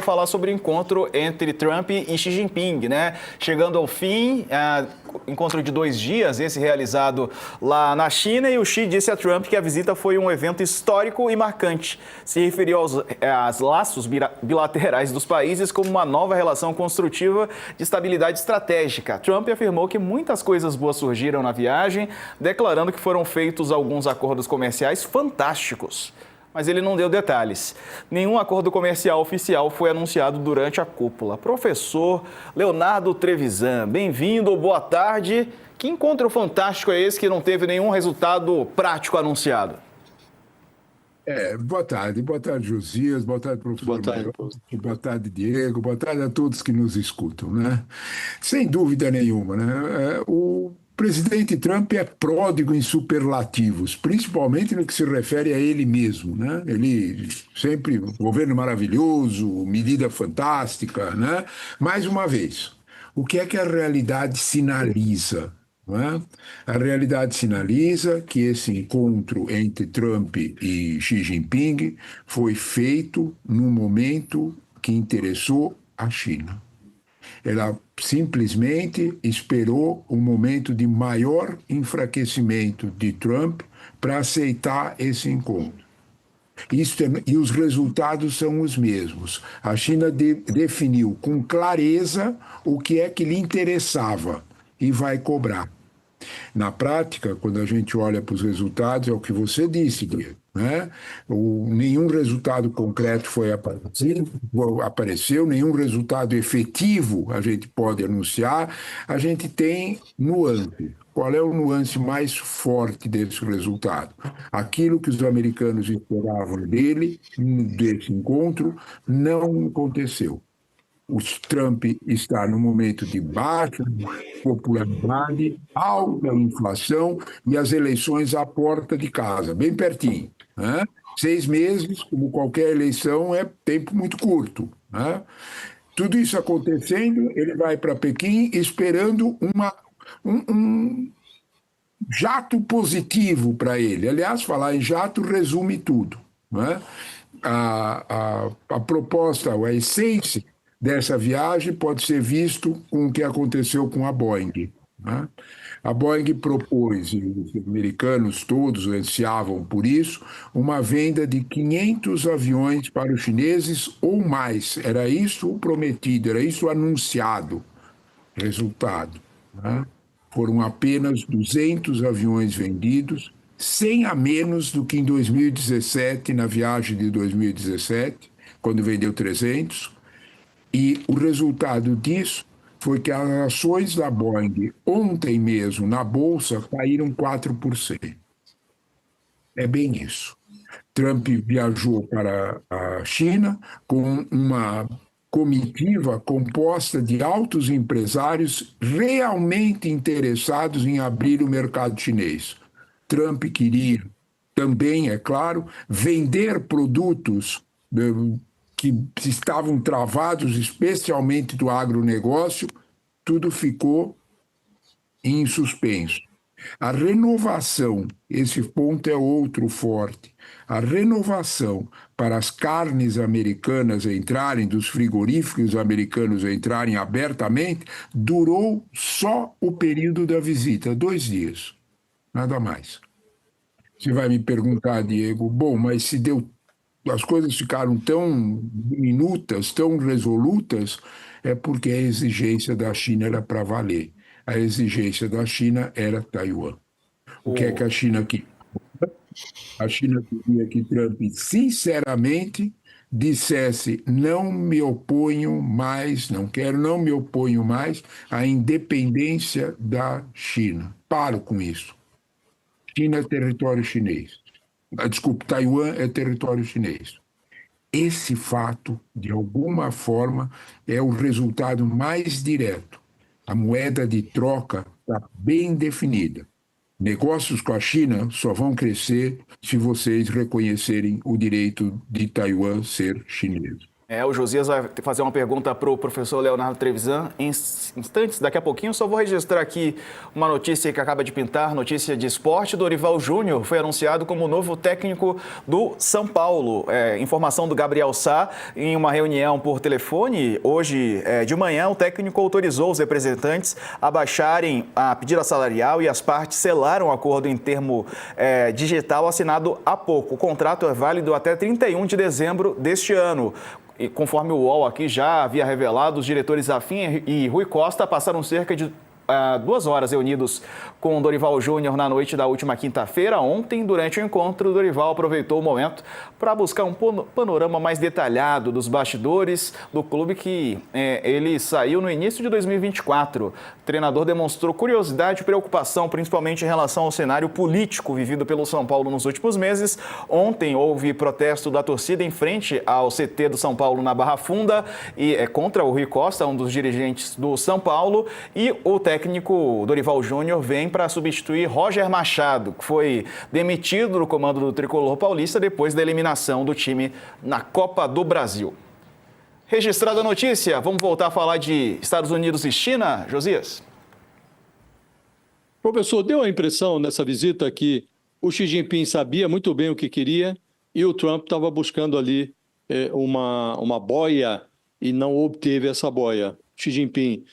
Falar sobre o encontro entre Trump e Xi Jinping, né? Chegando ao fim, encontro de 2 dias, esse realizado lá na China, e o Xi disse a Trump que a visita foi um evento histórico e marcante. Se referiu aos laços bilaterais dos países como uma nova relação construtiva de estabilidade estratégica. Trump afirmou que muitas coisas boas surgiram na viagem, declarando que foram feitos alguns acordos comerciais fantásticos. Mas ele não deu detalhes. Nenhum acordo comercial oficial foi anunciado durante a cúpula. Professor Leonardo Trevisan, bem-vindo, boa tarde. Que encontro fantástico é esse que não teve nenhum resultado prático anunciado? Boa tarde, Josias, boa tarde, professor. Boa tarde, professor. Boa tarde, Diego, boa tarde a todos que nos escutam, né? Sem dúvida nenhuma, né? O presidente Trump é pródigo em superlativos, principalmente no que se refere a ele mesmo, né? Ele sempre, governo maravilhoso, medida fantástica, né? Mais uma vez, o que é que a realidade sinaliza? Não é? A realidade sinaliza que esse encontro entre Trump e Xi Jinping foi feito num momento que interessou a China. Ela simplesmente esperou um momento de maior enfraquecimento de Trump para aceitar esse encontro. E os resultados são os mesmos. A China definiu com clareza o que é que lhe interessava e vai cobrar. Na prática, quando a gente olha para os resultados, é o que você disse, Diego, né? Nenhum resultado concreto apareceu, nenhum resultado efetivo a gente pode anunciar. A gente tem nuance. Qual é o nuance mais forte desse resultado? Aquilo que os americanos esperavam desse encontro, não aconteceu. O Trump está no momento de baixa popularidade, alta inflação e as eleições à porta de casa, bem pertinho, né? 6 meses, como qualquer eleição, é tempo muito curto, né? Tudo isso acontecendo, ele vai para Pequim esperando um jato positivo para ele. Aliás, falar em jato resume tudo, né? A proposta, a essência dessa viagem pode ser visto com o que aconteceu com a Boeing, né? A Boeing propôs, e os americanos todos ansiavam por isso, uma venda de 500 aviões para os chineses ou mais. Era isso o prometido, era isso o anunciado. Resultado, né? Foram apenas 200 aviões vendidos, 100 a menos do que em 2017, na viagem de 2017, quando vendeu 300. E o resultado disso foi que as ações da Boeing, ontem mesmo, na Bolsa, caíram 4%. É bem isso. Trump viajou para a China com uma comitiva composta de altos empresários realmente interessados em abrir o mercado chinês. Trump queria também, é claro, vender produtos que estavam travados, especialmente do agronegócio, tudo ficou em suspenso. A renovação, esse ponto é outro forte, a renovação para as carnes americanas entrarem, dos frigoríficos americanos entrarem abertamente, durou só o período da visita, 2 dias, nada mais. Você vai me perguntar, Diego, bom, mas se as coisas ficaram tão diminutas, tão resolutas, é porque a exigência da China era para valer. A exigência da China era Taiwan. O que é que a China queria? A China queria que Trump, sinceramente, dissesse: não me oponho mais, não me oponho mais à independência da China. Paro com isso. China é território chinês. Desculpe, Taiwan é território chinês. Esse fato, de alguma forma, é o resultado mais direto. A moeda de troca está bem definida. Negócios com a China só vão crescer se vocês reconhecerem o direito de Taiwan ser chinês. O Josias vai fazer uma pergunta para o professor Leonardo Trevisan em instantes, daqui a pouquinho. Só vou registrar aqui uma notícia que acaba de pintar, notícia de esporte. Dorival Júnior foi anunciado como novo técnico do São Paulo. Informação do Gabriel Sá, em uma reunião por telefone, hoje de manhã, o técnico autorizou os representantes a baixarem a pedida salarial e as partes selaram um acordo em termo digital assinado há pouco. O contrato é válido até 31 de dezembro deste ano. E conforme o UOL aqui já havia revelado, os diretores Afim e Rui Costa passaram cerca de 2 horas reunidos com Dorival Júnior na noite da última quinta-feira. Ontem, durante o encontro, Dorival aproveitou o momento para buscar um panorama mais detalhado dos bastidores do clube que ele saiu no início de 2024. O treinador demonstrou curiosidade e preocupação, principalmente em relação ao cenário político vivido pelo São Paulo nos últimos meses. Ontem houve protesto da torcida em frente ao CT do São Paulo na Barra Funda e contra o Rui Costa, um dos dirigentes do São Paulo, e o técnico Dorival Júnior vem para substituir Roger Machado, que foi demitido do comando do Tricolor Paulista depois da eliminação do time na Copa do Brasil. Registrada a notícia, vamos voltar a falar de Estados Unidos e China, Josias? Professor, deu a impressão nessa visita que o Xi Jinping sabia muito bem o que queria e o Trump estava buscando ali uma boia e não obteve essa boia. Xi Jinping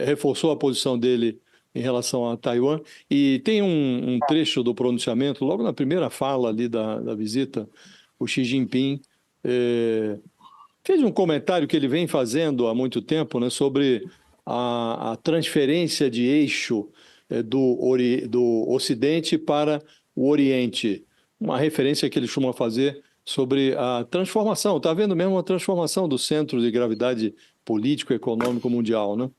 reforçou a posição dele em relação a Taiwan. E tem um trecho do pronunciamento, logo na primeira fala ali da visita, o Xi Jinping fez um comentário que ele vem fazendo há muito tempo, né, sobre a transferência de eixo do Ocidente para o Oriente. Uma referência que ele costuma fazer sobre a transformação. Está havendo mesmo uma transformação do centro de gravidade político-econômico mundial, né?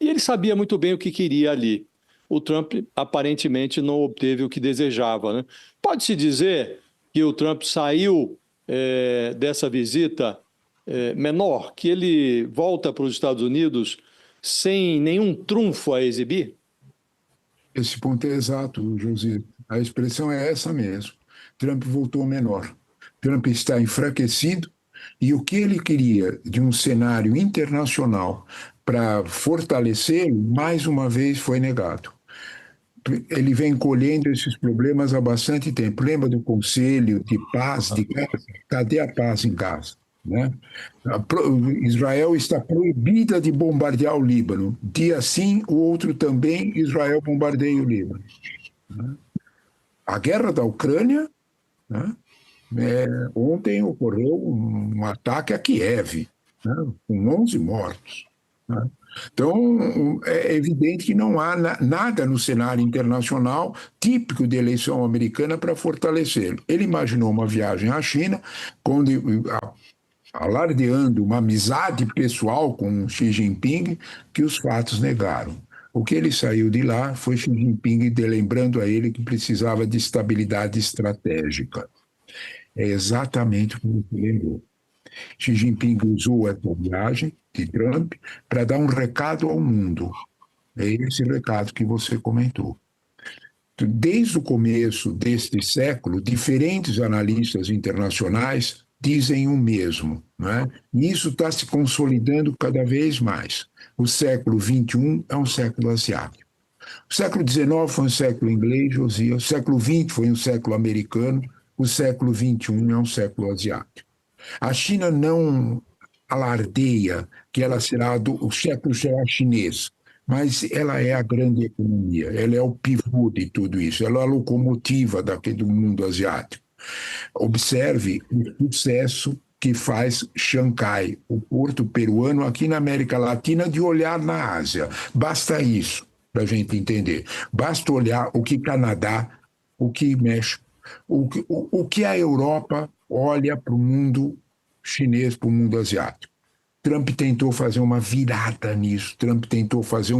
E ele sabia muito bem o que queria ali. O Trump aparentemente não obteve o que desejava, né? Pode-se dizer que o Trump saiu dessa visita menor, que ele volta para os Estados Unidos sem nenhum trunfo a exibir? Esse ponto é exato, José. A expressão é essa mesmo. Trump voltou menor. Trump está enfraquecido e o que ele queria de um cenário internacional para fortalecê-lo, mais uma vez foi negado. Ele vem colhendo esses problemas há bastante tempo. Lembra do Conselho de Paz de Gaza? Cadê a paz em Gaza? Né? Israel está proibida de bombardear o Líbano. Dia sim, o outro também, Israel bombardeia o Líbano. A guerra da Ucrânia, né? Ontem ocorreu um ataque a Kiev, né? Com 11 mortos. Né? Então, é evidente que não há nada no cenário internacional típico de eleição americana para fortalecê-lo. Ele imaginou uma viagem à China, alardeando uma amizade pessoal com Xi Jinping, que os fatos negaram. O que ele saiu de lá foi Xi Jinping lembrando a ele que precisava de estabilidade estratégica. É exatamente o que ele lembrou. Xi Jinping usou essa viagem de Trump para dar um recado ao mundo. É esse recado que você comentou. Desde o começo deste século, diferentes analistas internacionais dizem o mesmo, né? E isso está se consolidando cada vez mais. O século XXI é um século asiático. O século XIX foi um século inglês, Josias. O século XX foi um século americano. O século XXI é um século asiático. A China não alardeia que ela será o século será chinês, mas ela é a grande economia, ela é o pivô de tudo isso, ela é a locomotiva do mundo asiático. Observe o sucesso que faz Xangai, o porto peruano aqui na América Latina, de olhar na Ásia. Basta isso para a gente entender. Basta olhar o que Canadá, o que México, o que a Europa olha para o mundo chinês, para o mundo asiático. Trump tentou fazer uma virada nisso, Trump tentou fazer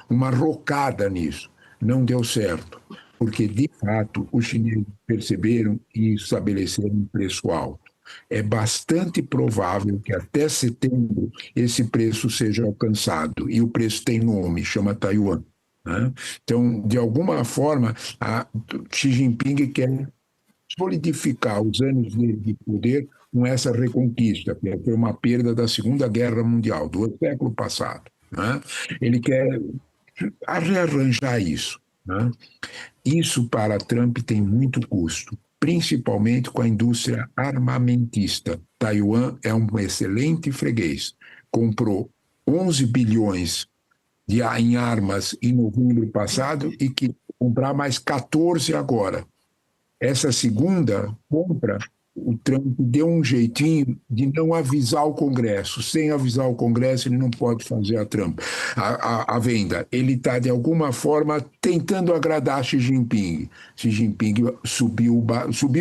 uma rocada nisso. Não deu certo, porque, de fato, os chineses perceberam e estabeleceram um preço alto. É bastante provável que até setembro esse preço seja alcançado. E o preço tem nome, chama Taiwan. Né? Então, de alguma forma, Xi Jinping quer solidificar os anos de poder com essa reconquista, que foi uma perda da Segunda Guerra Mundial, do século passado. Né? Ele quer rearranjar isso. Né? Isso para Trump tem muito custo, principalmente com a indústria armamentista. Taiwan é um excelente freguês. Comprou 11 bilhões em armas em novembro passado e que comprar mais 14 agora. Essa segunda compra, o Trump deu um jeitinho de não avisar o Congresso. Sem avisar o Congresso, ele não pode fazer a venda. Ele está, de alguma forma, tentando agradar Xi Jinping. Xi Jinping subiu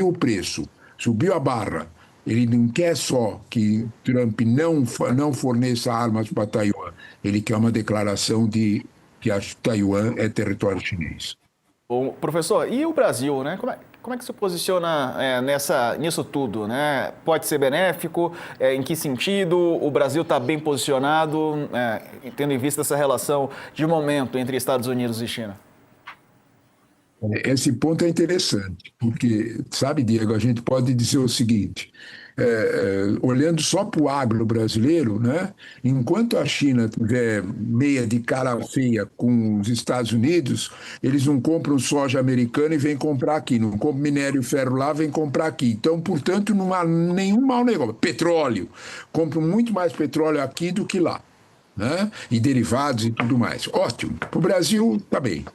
o preço, subiu a barra. Ele não quer só que Trump não forneça armas para Taiwan. Ele quer uma declaração de que Taiwan é território chinês. Bom, professor, e o Brasil, né? Como é que se posiciona nisso tudo, né? Pode ser benéfico? Em que sentido? O Brasil está bem posicionado, tendo em vista essa relação de momento entre Estados Unidos e China? Esse ponto é interessante, porque, sabe, Diego, a gente pode dizer o seguinte, olhando só para o agro brasileiro, né, enquanto a China tiver meia de cara feia com os Estados Unidos, eles não compram soja americana e vêm comprar aqui, não compram minério e ferro lá, vêm comprar aqui. Então, portanto, não há nenhum mau negócio. Petróleo, compram muito mais petróleo aqui do que lá, né, e derivados e tudo mais. Ótimo, para o Brasil está bem.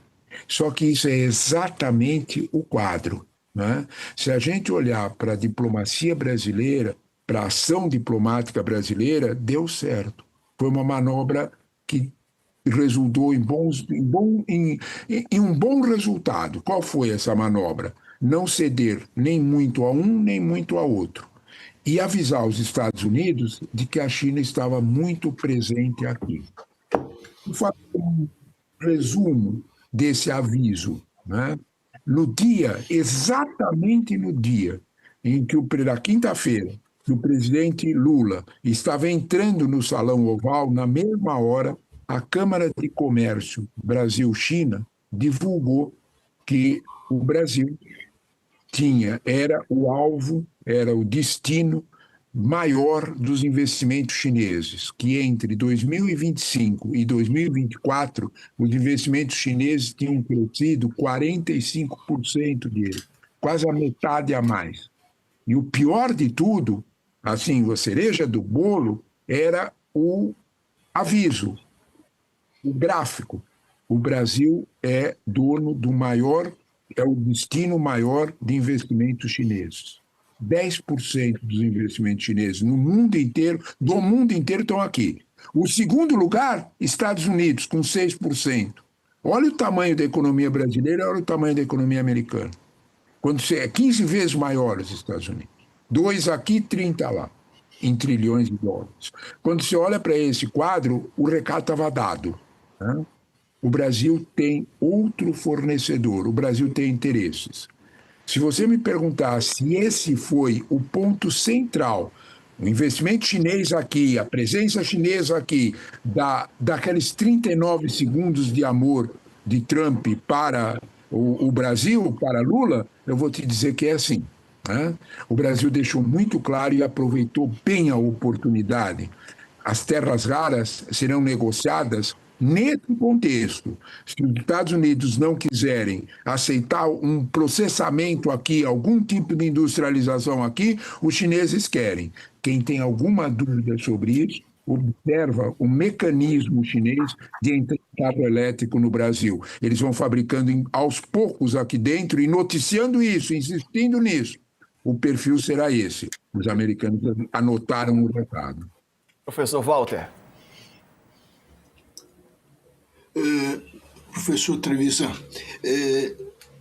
Só que isso é exatamente o quadro. Né? Se a gente olhar para a diplomacia brasileira, para a ação diplomática brasileira, deu certo. Foi uma manobra que resultou em um bom resultado. Qual foi essa manobra? Não ceder nem muito a um, nem muito a outro. E avisar os Estados Unidos de que a China estava muito presente aqui. Vou fazer um resumo desse aviso, né? Exatamente no dia em que, na quinta-feira, que o presidente Lula estava entrando no Salão Oval, na mesma hora, a Câmara de Comércio Brasil-China divulgou que o Brasil era o alvo, era o destino maior dos investimentos chineses, que entre 2025 e 2024, os investimentos chineses tinham crescido 45% dele, quase a metade a mais. E o pior de tudo, assim, a cereja do bolo, era o aviso, o gráfico. O Brasil é dono é o destino maior de investimentos chineses. 10% dos investimentos chineses do mundo inteiro estão aqui. O segundo lugar, Estados Unidos, com 6%. Olha o tamanho da economia brasileira, olha o tamanho da economia americana. Quando é 15 vezes maior os Estados Unidos. 2 aqui, 30 lá, em trilhões de dólares. Quando você olha para esse quadro, o recado estava dado. Né? O Brasil tem outro fornecedor, o Brasil tem interesses. Se você me perguntar se esse foi o ponto central, o investimento chinês aqui, a presença chinesa aqui, daqueles 39 segundos de amor de Trump para o Brasil, para Lula, eu vou te dizer que é assim. Né? O Brasil deixou muito claro e aproveitou bem a oportunidade. As terras raras serão negociadas nesse contexto. Se os Estados Unidos não quiserem aceitar um processamento aqui, algum tipo de industrialização aqui, os chineses querem. Quem tem alguma dúvida sobre isso, observa o mecanismo chinês de entrar em carro elétrico no Brasil. Eles vão fabricando aos poucos aqui dentro e noticiando isso, insistindo nisso. O perfil será esse. Os americanos anotaram o recado. Professor Walter. Professor Trevisan,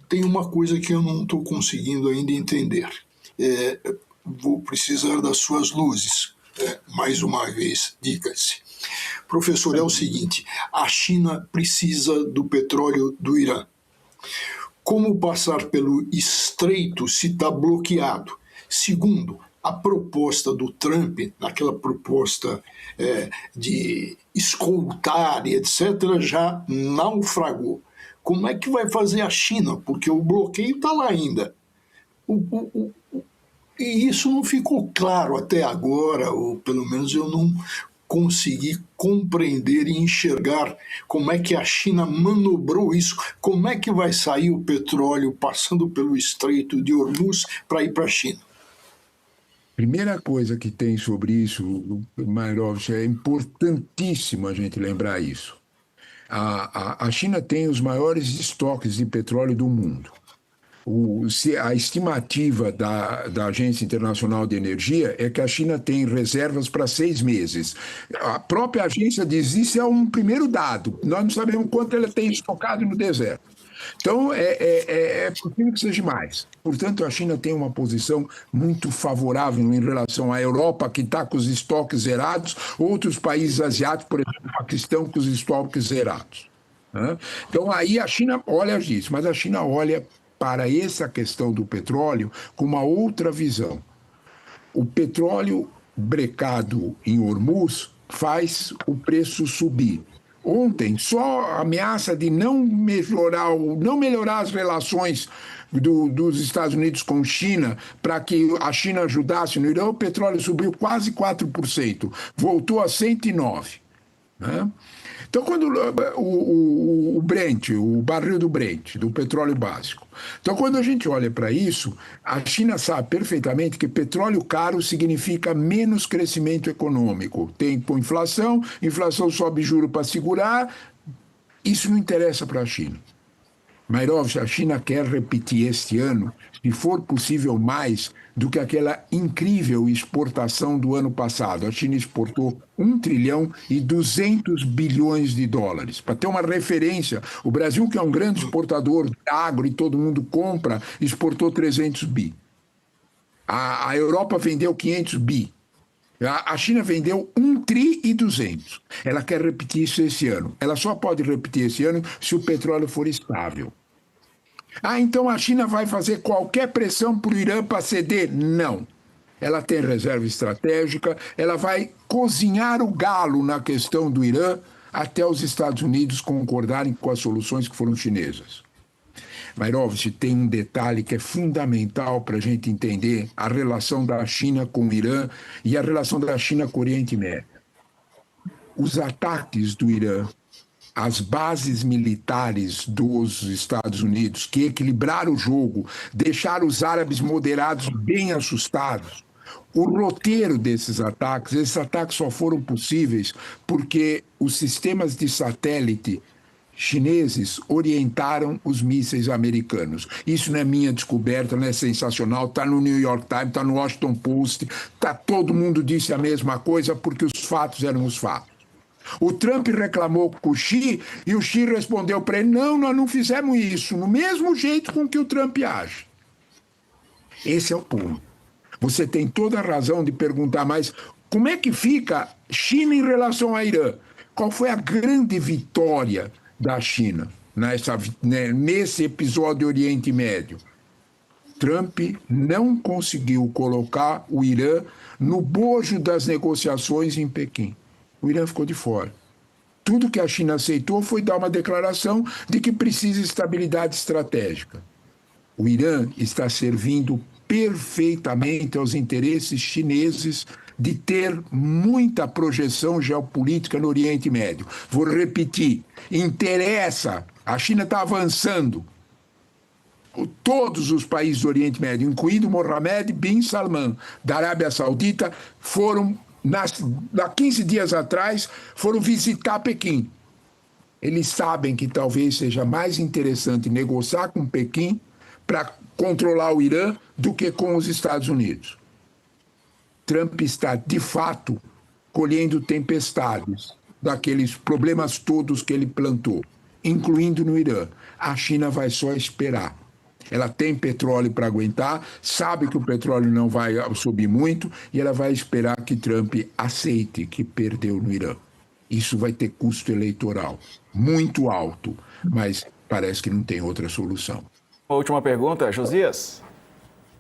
tem uma coisa que eu não estou conseguindo ainda entender. Vou precisar das suas luzes. Mais uma vez, diga-se. Professor, é o seguinte, a China precisa do petróleo do Irã. Como passar pelo estreito se está bloqueado? Segundo, a proposta do Trump, naquela proposta de escoltar e etc., já naufragou. Como é que vai fazer a China? Porque o bloqueio está lá ainda. E isso não ficou claro até agora, ou pelo menos eu não consegui compreender e enxergar como é que a China manobrou isso, como é que vai sair o petróleo passando pelo Estreito de Hormuz para ir para a China. Primeira coisa que tem sobre isso, Mairovich, é importantíssimo a gente lembrar isso. A China tem os maiores estoques de petróleo do mundo. A estimativa da Agência Internacional de Energia é que a China tem reservas para 6 meses. A própria agência diz isso é um primeiro dado. Nós não sabemos quanto ela tem estocado no deserto. Então, é possível que seja mais. Portanto, a China tem uma posição muito favorável em relação à Europa, que está com os estoques zerados, outros países asiáticos, por exemplo, o Paquistão, com os estoques zerados. Então, aí a China olha isso, mas a China olha para essa questão do petróleo com uma outra visão. O petróleo brecado em Hormuz faz o preço subir. Ontem, só a ameaça de não melhorar as relações dos Estados Unidos com China para que a China ajudasse no Irã, o petróleo subiu quase 4%, voltou a 109. Né? Então, quando o Brent, o barril do Brent, do petróleo básico. Então, quando a gente olha para isso, a China sabe perfeitamente que petróleo caro significa menos crescimento econômico. Tem inflação sobe juro para segurar, isso não interessa para a China. Mairovich, a China quer repetir este ano, se for possível mais, do que aquela incrível exportação do ano passado. A China exportou 1 trilhão e 200 bilhões de dólares. Para ter uma referência, o Brasil, que é um grande exportador de agro e todo mundo compra, exportou 300 bi. A Europa vendeu 500 bi. A China vendeu 1 tri e 200. Ela quer repetir isso esse ano. Ela só pode repetir esse ano se o petróleo for estável. Então a China vai fazer qualquer pressão para o Irã para ceder? Não. Ela tem reserva estratégica, ela vai cozinhar o galo na questão do Irã até os Estados Unidos concordarem com as soluções que foram chinesas. Mairovich, tem um detalhe que é fundamental para a gente entender a relação da China com o Irã e a relação da China com o Oriente Médio. Os ataques do Irã às bases militares dos Estados Unidos, que equilibraram o jogo, deixaram os árabes moderados bem assustados. O roteiro desses ataques, esses ataques só foram possíveis porque os sistemas de satélite chineses orientaram os mísseis americanos. Isso não é minha descoberta, não é sensacional, está no New York Times, está no Washington Post, todo mundo disse a mesma coisa porque os fatos eram os fatos. O Trump reclamou com o Xi e o Xi respondeu para ele, não, nós não fizemos isso, no mesmo jeito com que o Trump age. Esse é o ponto. Você tem toda a razão de perguntar, mas como é que fica China em relação a Irã? Qual foi a grande vitória da China nesse episódio do Oriente Médio? Trump não conseguiu colocar o Irã no bojo das negociações em Pequim. O Irã ficou de fora. Tudo que a China aceitou foi dar uma declaração de que precisa de estabilidade estratégica. O Irã está servindo perfeitamente aos interesses chineses de ter muita projeção geopolítica no Oriente Médio. Vou repetir, interessa, a China está avançando. Todos os países do Oriente Médio, incluindo Mohammed bin Salman, da Arábia Saudita, foram, há 15 dias atrás, foram visitar Pequim. Eles sabem que talvez seja mais interessante negociar com Pequim para controlar o Irã do que com os Estados Unidos. Trump está, de fato, colhendo tempestades daqueles problemas todos que ele plantou, incluindo no Irã. A China vai só esperar. Ela tem petróleo para aguentar, sabe que o petróleo não vai subir muito e ela vai esperar que Trump aceite que perdeu no Irã. Isso vai ter custo eleitoral muito alto, mas parece que não tem outra solução. Uma última pergunta, Josias.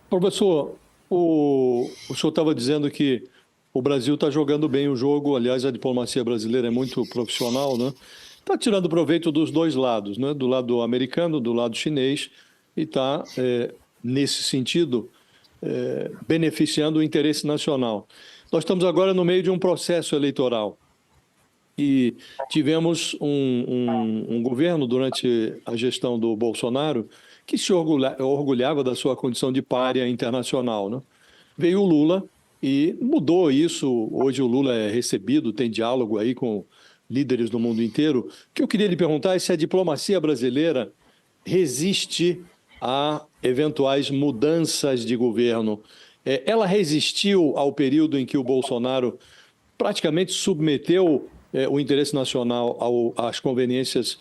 Professor, o senhor estava dizendo que o Brasil está jogando bem o jogo, aliás, a diplomacia brasileira é muito profissional, né? Está tirando proveito dos dois lados, né? Do lado americano, do lado chinês, e está nesse sentido, beneficiando o interesse nacional. Nós estamos agora no meio de um processo eleitoral e tivemos um governo durante a gestão do Bolsonaro que se orgulhava da sua condição de pária internacional, né? Veio o Lula e mudou isso. Hoje o Lula é recebido, tem diálogo aí com líderes do mundo inteiro. O que eu queria lhe perguntar é se a diplomacia brasileira resiste a eventuais mudanças de governo. Ela resistiu ao período em que o Bolsonaro praticamente submeteu o interesse nacional às conveniências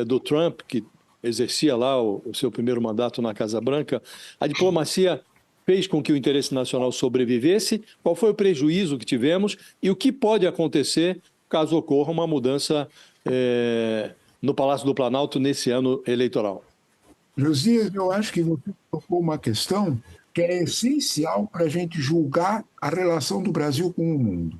do Trump, que exercia lá o seu primeiro mandato na Casa Branca. A diplomacia fez com que o interesse nacional sobrevivesse? Qual foi o prejuízo que tivemos e o que pode acontecer caso ocorra uma mudança no Palácio do Planalto nesse ano eleitoral? Josias, eu acho que você tocou uma questão que é essencial para a gente julgar a relação do Brasil com o mundo.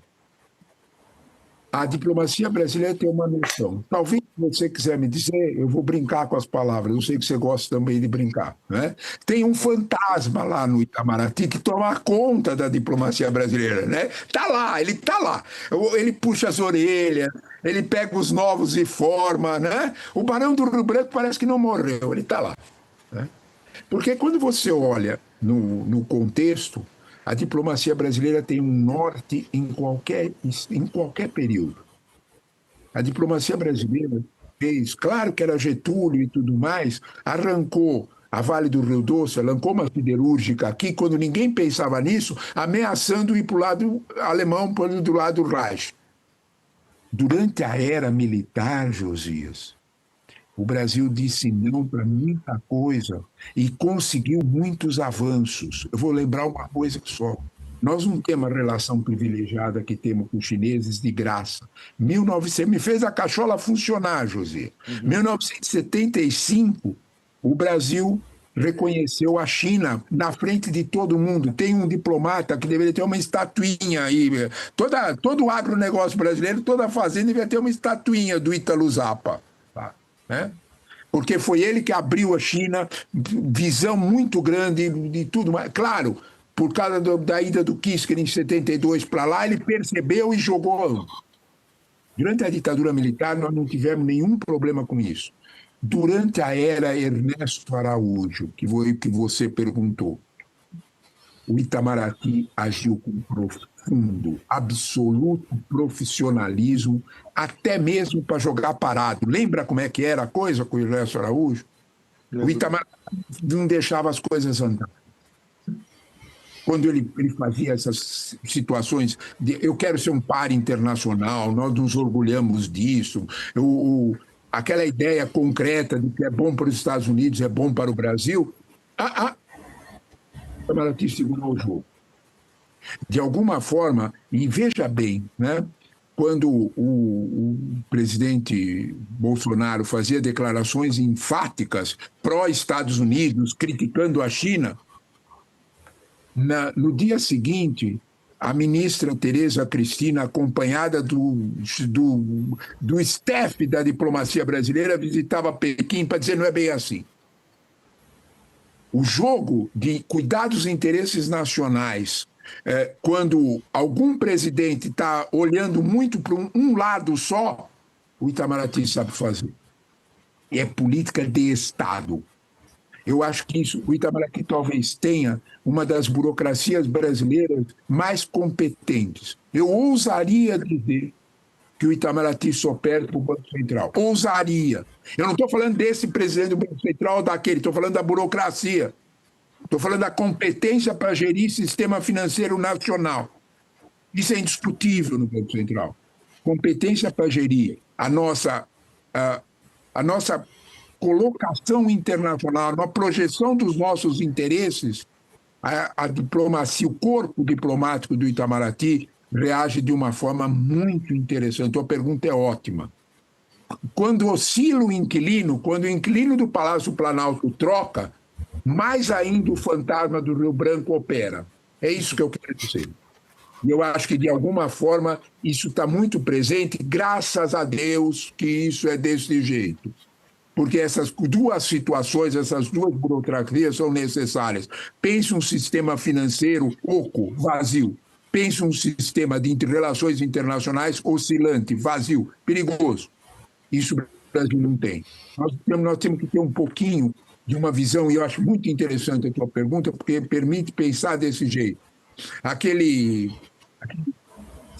A diplomacia brasileira tem uma noção. Talvez, se você quiser me dizer, eu vou brincar com as palavras, eu sei que você gosta também de brincar, né? Tem um fantasma lá no Itamaraty que toma conta da diplomacia brasileira, né? Tá lá, ele tá lá. Ele puxa as orelhas, ele pega os novos e forma, né? O Barão do Rio Branco parece que não morreu, ele tá lá, né? Porque quando você olha no contexto, a diplomacia brasileira tem um norte em qualquer período. A diplomacia brasileira fez, claro que era Getúlio e tudo mais, arrancou a Vale do Rio Doce, arrancou uma siderúrgica aqui, quando ninguém pensava nisso, ameaçando ir para o lado alemão, para do lado do Reich. Durante a era militar, Josias, o Brasil disse não para muita coisa e conseguiu muitos avanços. Eu vou lembrar uma coisa só. Nós não temos a relação privilegiada que temos com os chineses de graça. Me fez a cachola funcionar, José. 1975, o Brasil reconheceu a China na frente de todo mundo. Tem um diplomata que deveria ter uma estatuinha aí. Todo o agronegócio brasileiro, toda a fazenda deveria ter uma estatuinha do Ítalo Zappa. Né? Porque foi ele que abriu a China, visão muito grande de tudo mais. Claro, por causa da ida do Kissinger em 72 para lá, ele percebeu e jogou. Durante a ditadura militar, nós não tivemos nenhum problema com isso. Durante a era Ernesto Araújo, que você perguntou, o Itamaraty agiu com profundo, absoluto profissionalismo, até mesmo para jogar parado. Lembra como é que era a coisa com o Ernesto Araújo? O Itamaraty não deixava as coisas andar. Quando ele fazia essas situações de eu quero ser um par internacional, nós nos orgulhamos disso, aquela ideia concreta de que é bom para os Estados Unidos, é bom para o Brasil, o Itamaraty segurou o jogo. De alguma forma, e veja bem, né, quando o presidente Bolsonaro fazia declarações enfáticas pró-Estados Unidos, criticando a China, no dia seguinte, a ministra Tereza Cristina, acompanhada do staff da diplomacia brasileira, visitava Pequim para dizer não é bem assim. O jogo de cuidar dos interesses nacionais, quando algum presidente está olhando muito para um lado só, o Itamaraty sabe fazer. E é política de Estado. Eu acho que o Itamaraty talvez tenha uma das burocracias brasileiras mais competentes. Eu ousaria dizer que o Itamaraty só perde para o Banco Central. Ousaria. Eu não estou falando desse presidente do Banco Central ou daquele, estou falando da burocracia. Estou falando da competência para gerir sistema financeiro nacional. Isso é indiscutível no Banco Central. Competência para gerir a nossa colocação internacional, a projeção dos nossos interesses, a diplomacia, o corpo diplomático do Itamaraty reage de uma forma muito interessante. A pergunta é ótima. Quando oscila o inquilino, quando o inquilino do Palácio Planalto troca, mais ainda o fantasma do Rio Branco opera. É isso que eu quero dizer. E eu acho que, de alguma forma, isso está muito presente, graças a Deus que isso é desse jeito. porque essas duas situações, essas duas burocracias são necessárias. Pense um sistema financeiro oco, vazio. Pense um sistema de relações internacionais oscilante, vazio, perigoso. Isso o Brasil não tem. Nós temos que ter um pouquinho de uma visão, e eu acho muito interessante a tua pergunta, porque permite pensar desse jeito. Aquele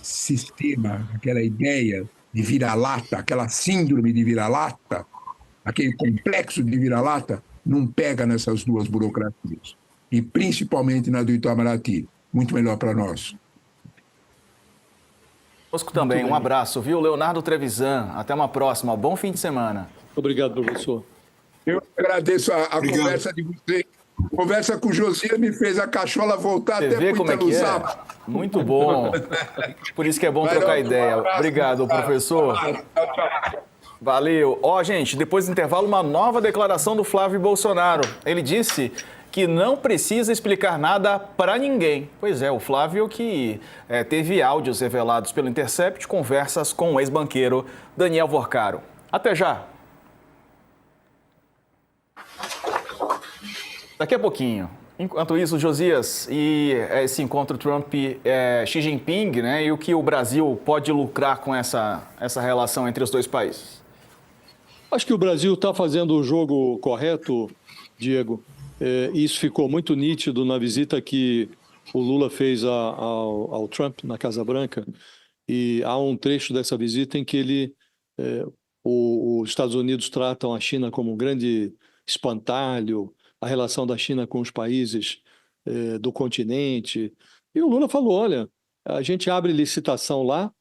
sistema, aquela ideia de vira-lata, aquela síndrome de vira-lata, aquele complexo de vira-lata, não pega nessas duas burocracias. E principalmente na do Itamaraty. Muito melhor para nós. Conosco também, um abraço, viu? Leonardo Trevisan, até uma próxima, bom fim de semana. Obrigado, professor. Eu agradeço a conversa de vocês. A conversa com o Josias me fez a cachola voltar Você até vê como é que é? Muito bom. Por isso que é bom trocar ideia. Obrigado, professor. Valeu. Ó, gente, depois do intervalo, uma nova declaração do Flávio Bolsonaro. Ele disse que não precisa explicar nada para ninguém. Pois é, o Flávio que teve áudios revelados pelo Intercept, conversas com o ex-banqueiro Daniel Vorcaro. Até já. Daqui a pouquinho. Enquanto isso, Josias, e esse encontro Trump-Xi Jinping, né, e o que o Brasil pode lucrar com essa relação entre os dois países? Acho que o Brasil está fazendo o jogo correto, Diego. Isso ficou muito nítido na visita que o Lula fez ao Trump na Casa Branca. E há um trecho dessa visita em que os Estados Unidos tratam a China como um grande espantalho, a relação da China com os países do continente. E o Lula falou, olha, a gente abre licitação lá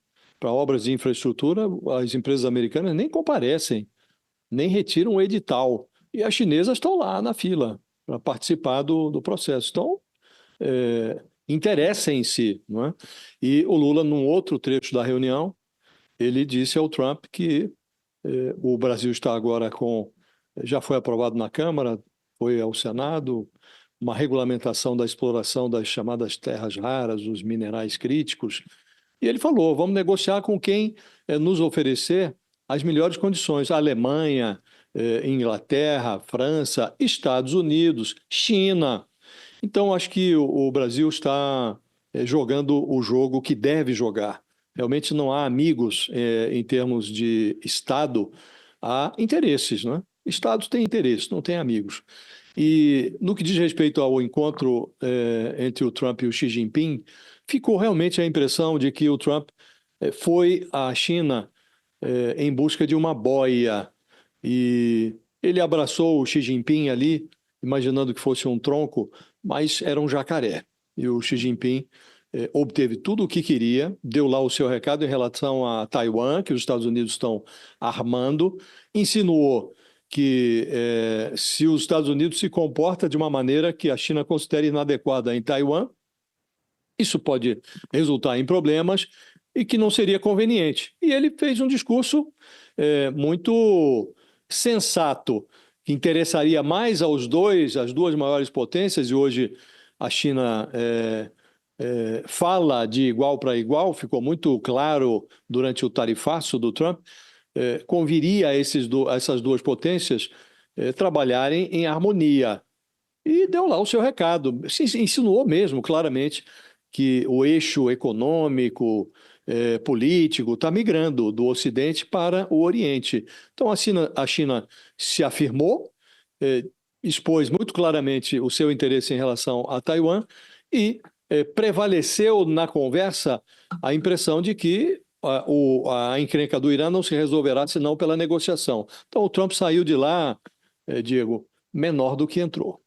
para obras de infraestrutura, as empresas americanas nem comparecem, nem retiram o edital. E as chinesas estão lá na fila para participar do processo. Então, interessem-se, não é? E o Lula, num outro trecho da reunião, ele disse ao Trump que o Brasil está agora já foi aprovado na Câmara, foi ao Senado, uma regulamentação da exploração das chamadas terras raras, os minerais críticos. E ele falou, vamos negociar com quem nos oferecer as melhores condições. A Alemanha, Inglaterra, França, Estados Unidos, China. Então, acho que o Brasil está jogando o jogo que deve jogar. Realmente não há amigos em termos de Estado, há interesses, não é? Estados têm interesses, não têm amigos. E no que diz respeito ao encontro entre o Trump e o Xi Jinping, ficou realmente a impressão de que o Trump foi à China em busca de uma boia. E ele abraçou o Xi Jinping ali, imaginando que fosse um tronco, mas era um jacaré. E o Xi Jinping obteve tudo o que queria, deu lá o seu recado em relação a Taiwan, que os Estados Unidos estão armando, insinuou que se os Estados Unidos se comporta de uma maneira que a China considere inadequada em Taiwan, isso pode resultar em problemas e que não seria conveniente. E ele fez um discurso muito sensato, que interessaria mais às duas maiores potências, e hoje a China fala de igual para igual, ficou muito claro durante o tarifaço do Trump, conviria a essas duas potências trabalharem em harmonia. E deu lá o seu recado. Insinuou mesmo, claramente, que o eixo econômico, político, está migrando do Ocidente para o Oriente. Então, a China se afirmou, expôs muito claramente o seu interesse em relação a Taiwan e prevaleceu na conversa a impressão de que a encrenca do Irã não se resolverá senão pela negociação. Então, o Trump saiu de lá, Diego, menor do que entrou.